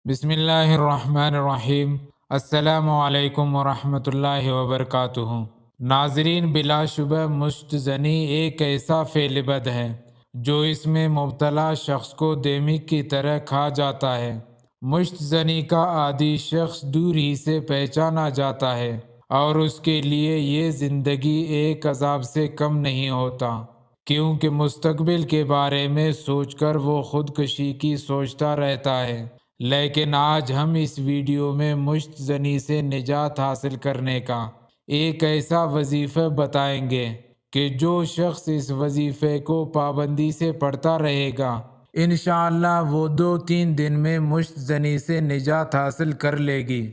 بسم اللہ الرحمن الرحیم۔ السلام علیکم ورحمۃ اللہ وبرکاتہ۔ ناظرین، بلا شبہ مشت زنی ایک ایسا فعل بد ہے جو اس میں مبتلا شخص کو دیمک کی طرح کھا جاتا ہے۔ مشت زنی کا عادی شخص دور ہی سے پہچانا جاتا ہے اور اس کے لیے یہ زندگی ایک عذاب سے کم نہیں ہوتا، کیونکہ مستقبل کے بارے میں سوچ کر وہ خودکشی کی سوچتا رہتا ہے۔ لیکن آج ہم اس ویڈیو میں مشت زنی سے نجات حاصل کرنے کا ایک ایسا وظیفہ بتائیں گے کہ جو شخص اس وظیفے کو پابندی سے پڑھتا رہے گا، انشاءاللہ وہ 2-3 دن میں مشت زنی سے نجات حاصل کر لے گی۔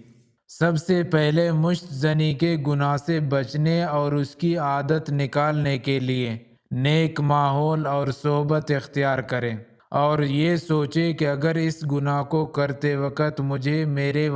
سب سے پہلے مشت زنی کے گناہ سے بچنے اور اس کی عادت نکالنے کے لیے نیک ماحول اور صحبت اختیار کریں، اور یہ سوچے کہ اگر اس گناہ کو کرتے وقت مجھے میرے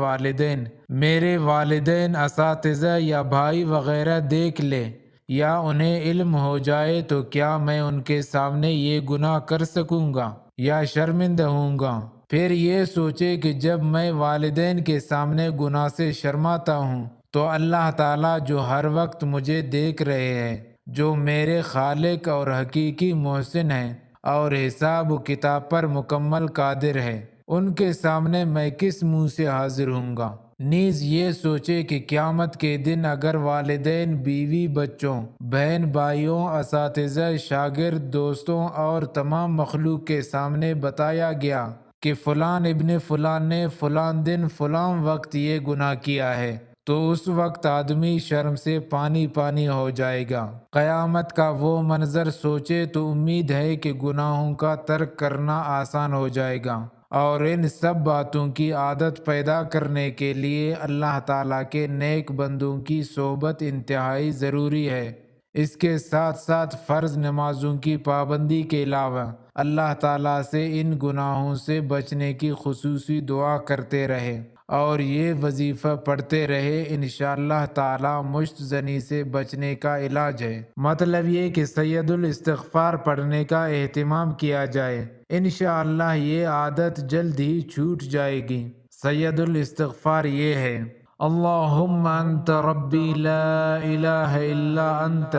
والدین، اساتذہ یا بھائی وغیرہ دیکھ لے یا انہیں علم ہو جائے تو کیا میں ان کے سامنے یہ گناہ کر سکوں گا یا شرمندہ ہوں گا؟ پھر یہ سوچے کہ جب میں والدین کے سامنے گناہ سے شرماتا ہوں تو اللہ تعالیٰ جو ہر وقت مجھے دیکھ رہے ہیں، جو میرے خالق اور حقیقی محسن ہیں اور حساب و کتاب پر مکمل قادر ہے، ان کے سامنے میں کس منہ سے حاضر ہوں گا؟ نیز یہ سوچے کہ قیامت کے دن اگر والدین، بیوی، بچوں، بہن بھائیوں، اساتذہ، شاگرد، دوستوں اور تمام مخلوق کے سامنے بتایا گیا کہ فلان ابن فلان نے فلان دن فلان وقت یہ گناہ کیا ہے، تو اس وقت آدمی شرم سے پانی پانی ہو جائے گا۔ قیامت کا وہ منظر سوچے تو امید ہے کہ گناہوں کا ترک کرنا آسان ہو جائے گا، اور ان سب باتوں کی عادت پیدا کرنے کے لیے اللہ تعالیٰ کے نیک بندوں کی صحبت انتہائی ضروری ہے۔ اس کے ساتھ ساتھ فرض نمازوں کی پابندی کے علاوہ اللہ تعالیٰ سے ان گناہوں سے بچنے کی خصوصی دعا کرتے رہے اور یہ وظیفہ پڑھتے رہے۔ انشاءاللہ تعالیٰ مشت زنی سے بچنے کا علاج ہے۔ مطلب یہ کہ سید الاستغفار پڑھنے کا اہتمام کیا جائے، انشاءاللہ یہ عادت جلد ہی چھوٹ جائے گی۔ سید الاستغفار یہ ہے: اللہم انت ربی لا الہ الا انت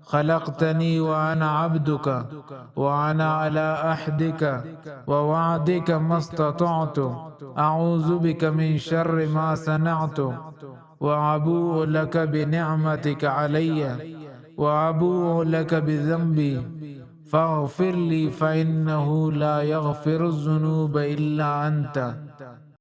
خلقتنی وانا عبدک وانا علی عہدک ووعدک ما استطعت اعوذ بک من شر ما صنعت وابوء لک بنعمتک علی وابوء لک بذنبی فاغفر لی فإنہ لا یغفر الذنوب الا انت۔